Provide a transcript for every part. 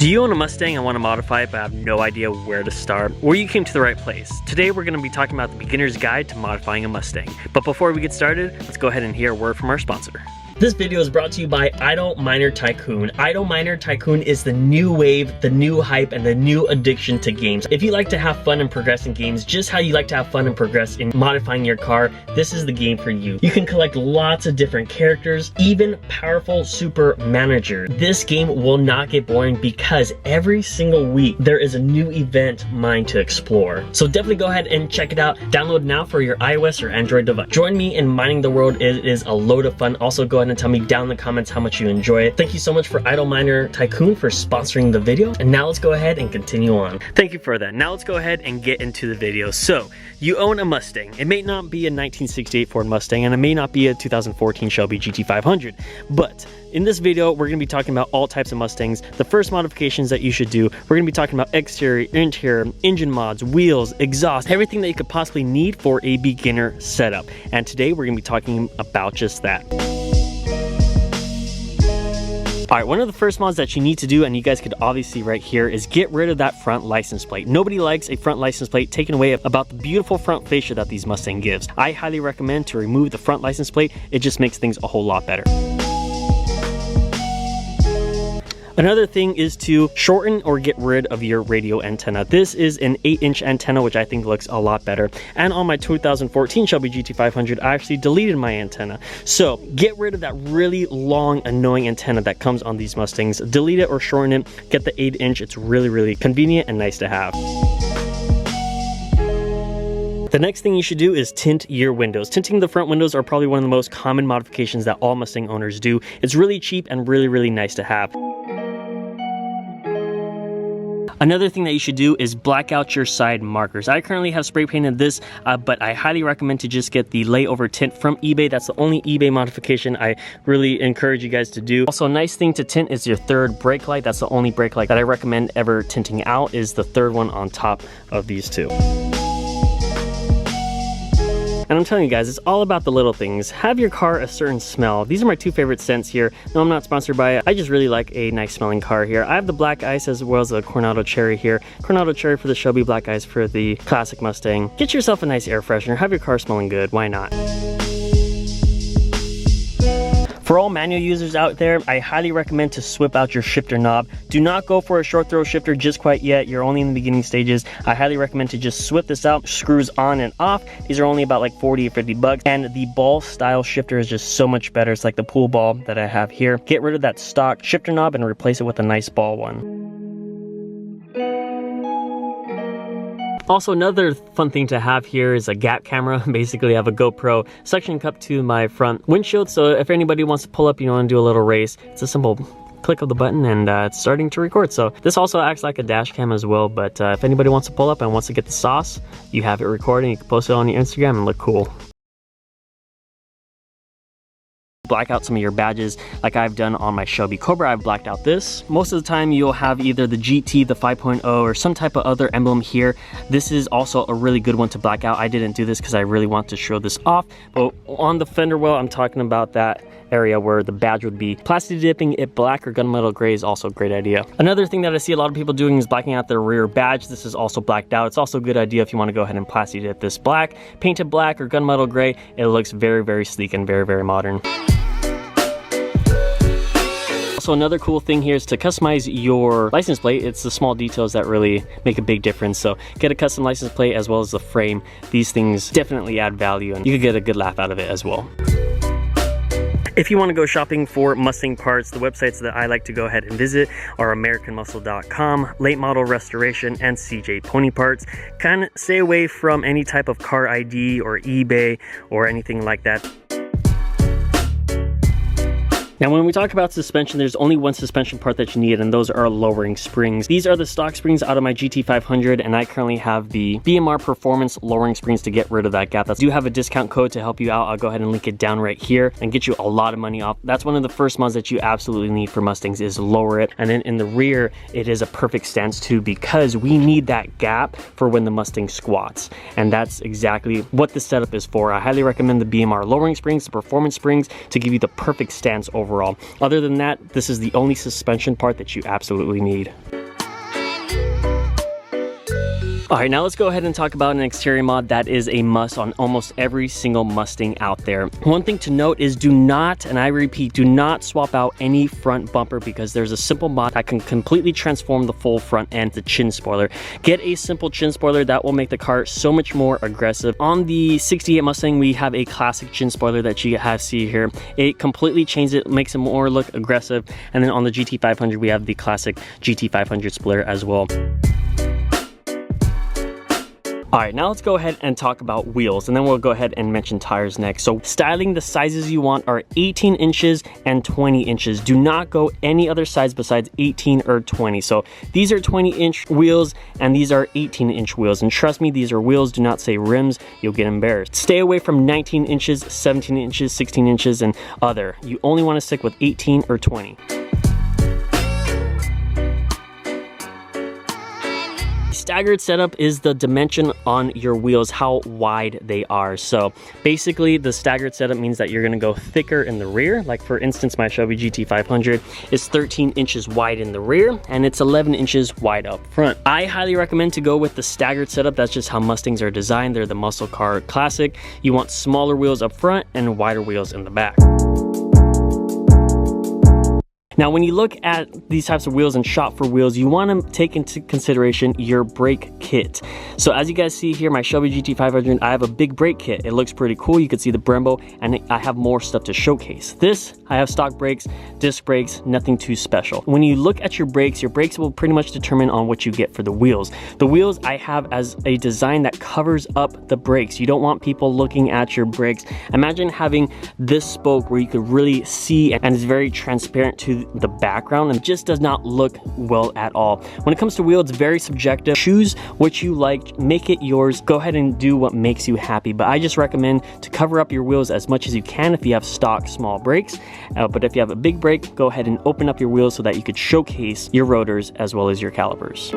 Do you own a Mustang and want to modify it but have no idea where to start? Well, you came to the right place. Today we're going to be talking about the beginner's guide to modifying a Mustang. But before we get started, let's go ahead and hear a word from our sponsor. This video is brought to you by Idle Miner Tycoon. Idle Miner Tycoon is the new wave, the new hype, and the new addiction to games. If you like to have fun and progress in games, just how you like to have fun and progress in modifying your car, this is the game for you. You can collect lots of different characters, even powerful super managers. This game will not get boring because every single week there is a new event mine to explore. So definitely go ahead and check it out. Download now for your iOS or Android device. Join me in mining the world. It is a load of fun. Also go ahead and tell me down in the comments how much you enjoy it. Thank you so much for Idle Miner Tycoon for sponsoring the video. And now let's go ahead and continue on. Thank you for that. Now let's go ahead and get into the video. So you own a Mustang. It may not be a 1968 Ford Mustang and it may not be a 2014 Shelby GT500, but in this video, we're going to be talking about all types of Mustangs. The first modifications that you should do, we're going to be talking about exterior, interior, engine mods, wheels, exhaust, everything that you could possibly need for a beginner setup. And today we're going to be talking about just that. Alright, one of the first mods that you need to do, and you guys could obviously see right here, is get rid of that front license plate. Nobody likes a front license plate taken away about the beautiful front fascia that these Mustang gives. I highly recommend to remove the front license plate. It just makes things a whole lot better. Another thing is to shorten or get rid of your radio antenna. This is an 8-inch antenna, which I think looks a lot better. And on my 2014 Shelby GT500, I actually deleted my antenna. So get rid of that really long, annoying antenna that comes on these Mustangs. Delete it or shorten it. Get the 8-inch. It's really, really convenient and nice to have. The next thing you should do is tint your windows. Tinting the front windows are probably one of the most common modifications that all Mustang owners do. It's really cheap and really, really nice to have. Another thing that you should do is black out your side markers. I currently have spray painted this, but I highly recommend to just get the layover tint from eBay. That's the only eBay modification I really encourage you guys to do. Also, a nice thing to tint is your third brake light. That's the only brake light that I recommend ever tinting out, is the third one on top of these two. And I'm telling you guys, it's all about the little things. Have your car a certain smell. These are my two favorite scents here. No, I'm not sponsored by it. I just really like a nice smelling car here. I have the Black Ice as well as a Coronado Cherry here. Coronado Cherry for the Shelby, Black Ice for the classic Mustang. Get yourself a nice air freshener. Have your car smelling good. Why not? For all manual users out there, I highly recommend to swip out your shifter knob. Do not go for a short throw shifter just quite yet. You're only in the beginning stages. I highly recommend to just swip this out. Screws on and off. These are only about like 40 or 50 bucks. And the ball style shifter is just so much better. It's like the pool ball that I have here. Get rid of that stock shifter knob and replace it with a nice ball one. Also, another fun thing to have here is a gap camera. Basically, I have a GoPro suction cup to my front windshield, so if anybody wants to pull up, you want to do a little race, it's a simple click of the button and it's starting to record. So this also acts like a dash cam as well, but if anybody wants to pull up and wants to get the sauce, you have it recording. You can post it on your Instagram and look cool. Black out some of your badges like I've done on my Shelby Cobra. I've blacked out this. Most of the time you'll have either the GT, the 5.0, or some type of other emblem here. This is also a really good one to black out. I didn't do this because I really want to show this off, but on the fender well, I'm talking about that area where the badge would be. Plasti dipping it black or gunmetal gray is also a great idea. Another thing that I see a lot of people doing is blacking out their rear badge. This is also blacked out. It's also a good idea if you want to go ahead and plasti dip this black, paint it black or gunmetal gray. It looks very, very sleek and very, very modern. Also, another cool thing here is to customize your license plate. It's the small details that really make a big difference. So get a custom license plate as well as the frame. These things definitely add value and you could get a good laugh out of it as well. If you want to go shopping for Mustang parts, the websites that I like to go ahead and visit are AmericanMuscle.com, Late Model Restoration, and CJ Pony Parts. Kind of stay away from any type of Car ID or eBay or anything like that. Now, when we talk about suspension, there's only one suspension part that you need, and those are lowering springs. These are the stock springs out of my GT500, and I currently have the Dyna Performance lowering springs to get rid of that gap. I do have a discount code to help you out. I'll go ahead and link it down right here and get you a lot of money off. That's one of the first mods that you absolutely need for Mustangs is lower it. And then in the rear, it is a perfect stance too, because we need that gap for when the Mustang squats. And that's exactly what this setup is for. I highly recommend the BMR lowering springs, the performance springs, to give you the perfect stance overall. overall. Other than that, this is the only suspension part that you absolutely need. Alright, now let's go ahead and talk about an exterior mod that is a must on almost every single Mustang out there. One thing to note is do not, and I repeat, do not swap out any front bumper, because there's a simple mod that can completely transform the full front end, the chin spoiler. Get a simple chin spoiler that will make the car so much more aggressive. On the 68 Mustang, we have a classic chin spoiler that you see here. It completely changes it, makes it more look aggressive. And then on the GT500, we have the classic GT500 splitter as well. Alright, now let's go ahead and talk about wheels, and then we'll go ahead and mention tires next. So styling, the sizes you want are 18 inches and 20 inches. Do not go any other size besides 18 or 20. So these are 20-inch wheels and these are 18-inch wheels. And trust me, these are wheels, do not say rims. You'll get embarrassed. Stay away from 19 inches, 17 inches, 16 inches, and other. You only want to stick with 18 or 20. Staggered setup is the dimension on your wheels, how wide they are. So basically the staggered setup means that you're going to go thicker in the rear. Like for instance, my Chevy GT500 is 13 inches wide in the rear and it's 11 inches wide up front. I highly recommend to go with the staggered setup. That's just how Mustangs are designed. They're the muscle car classic. You want smaller wheels up front and wider wheels in the back. Now, when you look at these types of wheels and shop for wheels, you want to take into consideration your brake kit. So as you guys see here, my Chevy GT500, I have a big brake kit. It looks pretty cool. You can see the Brembo, and I have more stuff to showcase. This, I have stock brakes, disc brakes, nothing too special. When you look at your brakes will pretty much determine on what you get for the wheels. The wheels I have as a design that covers up the brakes. You don't want people looking at your brakes. Imagine having this spoke where you could really see, and it's very transparent to the background, and just does not look well at all. When it comes to wheels, it's very subjective. Choose what you like, make it yours. Go ahead and do what makes you happy, but I just recommend to cover up your wheels as much as you can if you have stock small brakes. But if you have a big brake, go ahead and open up your wheels so that you could showcase your rotors as well as your calipers.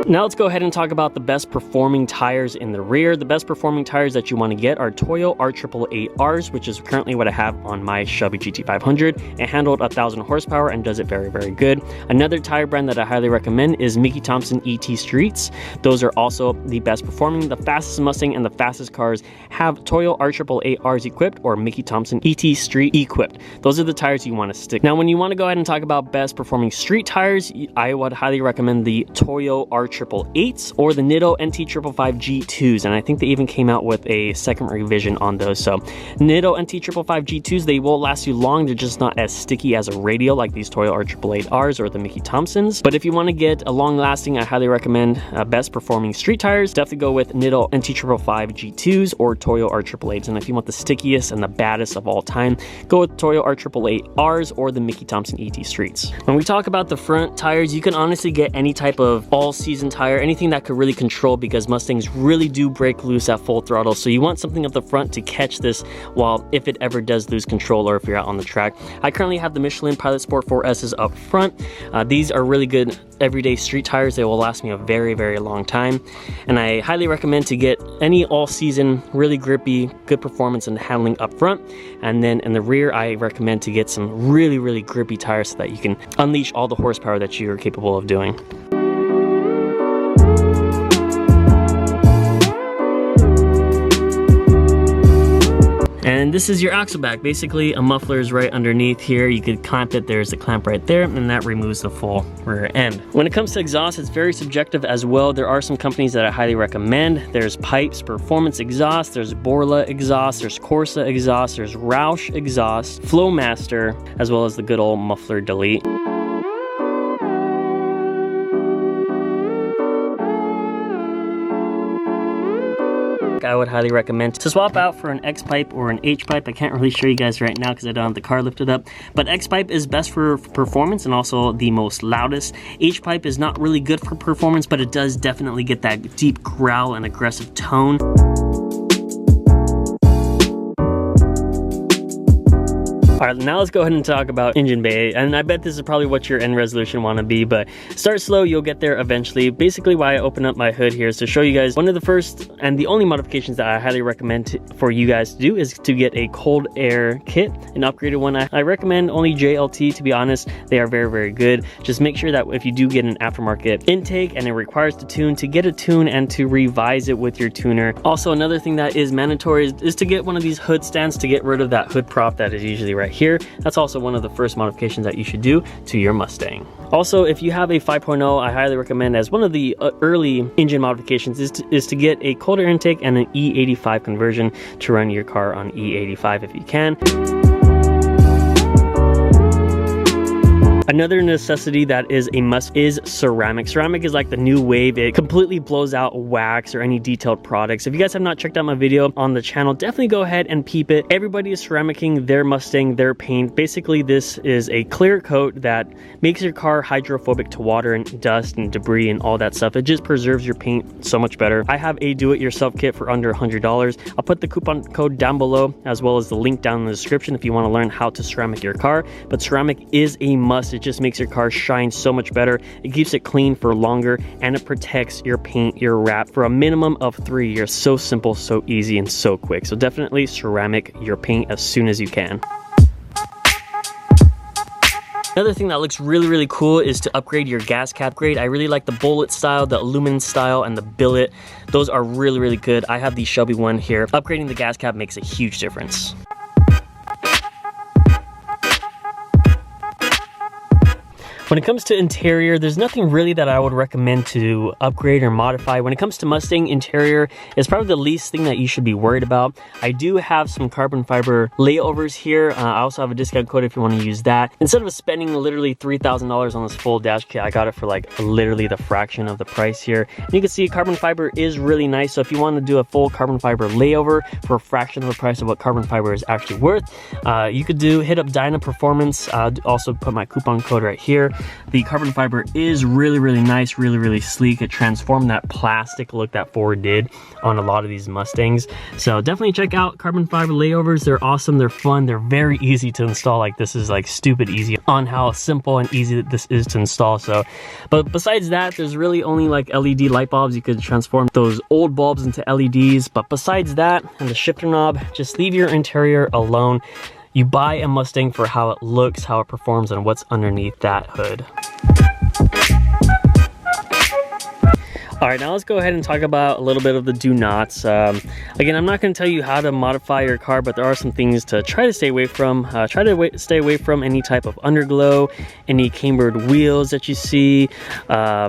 Now let's go ahead and talk about the best performing tires in the rear. The best performing tires that you want to get are Toyo R888Rs, which is currently what I have on my Chevy GT500. It handled 1,000 horsepower and does it very, very good. Another tire brand that I highly recommend is Mickey Thompson ET Streets. Those are also the best performing. The fastest Mustang and the fastest cars have Toyo R888Rs equipped or Mickey Thompson ET Street equipped. Those are the tires you want to stick. Now, when you want to go ahead and talk about best performing street tires, I would highly recommend the Toyo R888s or the Lito NT555 G2s, and I think they even came out with a second revision on those. So Lito NT555 G2s, they will last you long. They're just not as sticky as a radial like these Toyo R888Rs or the Mickey Thompsons. But if you want to get a long lasting, I highly recommend best performing street tires. Definitely go with Lito NT555 G2s or Toyo R888s. And if you want the stickiest and the baddest of all time, go with Toyo R888Rs or the Mickey Thompson ET Streets. When we talk about the front tires, you can honestly get any type of all-season tire, anything that could really control, because Mustangs really do break loose at full throttle. So you want something up the front to catch this while if it ever does lose control or if you're out on the track. I currently have the Michelin Pilot Sport 4S's up front. These are really good everyday street tires. They will last me a very, very long time. And I highly recommend to get any all-season, really grippy, good performance and handling up front. And then in the rear, I recommend to get some really, really grippy tires so that you can unleash all the horsepower that you are capable of doing. And this is your axle back. Basically, a muffler is right underneath here. You could clamp it. There's a clamp right there, and that removes the full rear end. When it comes to exhaust, it's very subjective as well. There are some companies that I highly recommend. There's Pypes Performance Exhaust, there's Borla Exhaust, there's Corsa Exhaust, there's Roush Exhaust, Flowmaster, as well as the good old Muffler Delete. I would highly recommend to swap out for an X pipe or an H pipe. I can't really show you guys right now because I don't have the car lifted up, but X pipe is best for performance and also the most loudest. H pipe is not really good for performance, but it does definitely get that deep growl and aggressive tone. Alright, now let's go ahead and talk about engine bay, and I bet this is probably what your end resolution want to be, but start slow, you'll get there eventually. Basically why I open up my hood here is to show you guys one of the first and the only modifications that I highly recommend for you guys to do is to get a cold air kit, an upgraded one. I recommend only JLT, to be honest. They are very, very good. Just make sure that if you do get an aftermarket intake and it requires to tune, to get a tune and to revise it with your tuner. Also, another thing that is mandatory is to get one of these hood stands to get rid of that hood prop that is usually right here. That's also one of the first modifications that you should do to your Mustang. Also, if you have a 5.0, I highly recommend as one of the early engine modifications is to get a cold air intake and an E85 conversion to run your car on E85 if you can. Another necessity that is a must is ceramic. Ceramic is like the new wave. It completely blows out wax or any detailed products. If you guys have not checked out my video on the channel, definitely go ahead and peep it. Everybody is ceramicing their Mustang, their paint. Basically, this is a clear coat that makes your car hydrophobic to water and dust and debris and all that stuff. It just preserves your paint so much better. I have a do-it-yourself kit for under $100. I'll put the coupon code down below as well as the link down in the description if you want to learn how to ceramic your car. But ceramic is a must. It just makes your car shine so much better. It keeps it clean for longer and it protects your paint, your wrap for a minimum of 3 years. So simple, so easy, and so quick. So definitely ceramic your paint as soon as you can. Another thing that looks really, really cool is to upgrade your gas cap grade. I really like the bullet style, the aluminum style, and the billet. Those are really, really good. I have the Shelby one here. Upgrading the gas cap makes a huge difference. When it comes to interior, there's nothing really that I would recommend to upgrade or modify. When it comes to Mustang interior, it's probably the least thing that you should be worried about. I do have some carbon fiber layovers here. I also have a discount code if you want to use that. Instead of spending literally $3,000 on this full dash kit, I got it for like literally the fraction of the price here. And you can see carbon fiber is really nice. So if you want to do a full carbon fiber layover for a fraction of the price of what carbon fiber is actually worth, you could hit up Dyna Performance. I'll also put my coupon code right here. The carbon fiber is really, really nice, really, really sleek. It transformed that plastic look that Ford did on a lot of these Mustangs. So definitely check out carbon fiber layovers. They're awesome, they're fun, they're very easy to install. Like, this is like stupid easy on how simple and easy that this is to install. So, but besides that, there's really only like LED light bulbs. You could transform those old bulbs into LEDs. But besides that, and the shifter knob, just leave your interior alone. You buy a Mustang for how it looks, how it performs, and what's underneath that hood. All right, now let's go ahead and talk about a little bit of the do nots. Again, I'm not going to tell you how to modify your car, but there are some things to try to stay away from. Stay away from any type of underglow, any cambered wheels that you see.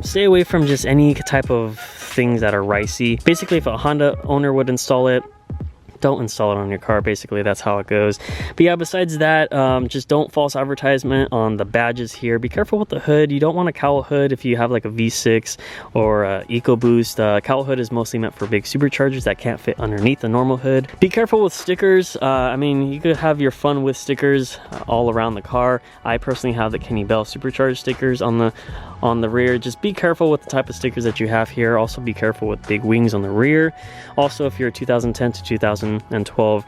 Stay away from just any type of things that are ricey. Basically, if a Honda owner would install it, don't install it on your car. Basically, that's how it goes. But yeah, besides that, just don't false advertisement on the badges here. Be careful with the hood. You don't want a cowl hood if you have like a V6 or a EcoBoost. Cowl hood is mostly meant for big superchargers that can't fit underneath the normal hood. Be careful with stickers. I mean, you could have your fun with stickers all around the car. I personally have the Kenne supercharger stickers on the rear. Just be careful with the type of stickers that you have here. Also be careful with big wings on the rear. Also, if you're a 2010 to 2012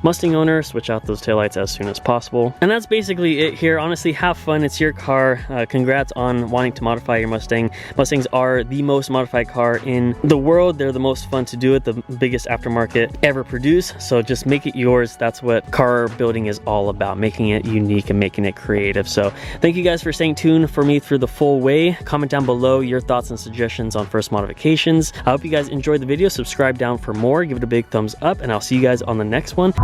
Mustang owner, switch out those taillights as soon as possible. And that's basically it here. Honestly, have fun. It's your car. Congrats on wanting to modify your Mustang. Mustangs are the most modified car in the world. They're the most fun to do it, the biggest aftermarket ever produced. So just make it yours. That's what car building is all about, making it unique and making it creative. So thank you guys for staying tuned for me through the full way. Comment down below your thoughts and suggestions on first modifications. I hope you guys enjoyed the video. Subscribe down for more. Give it a big thumbs up, and I'll see you guys on the next one.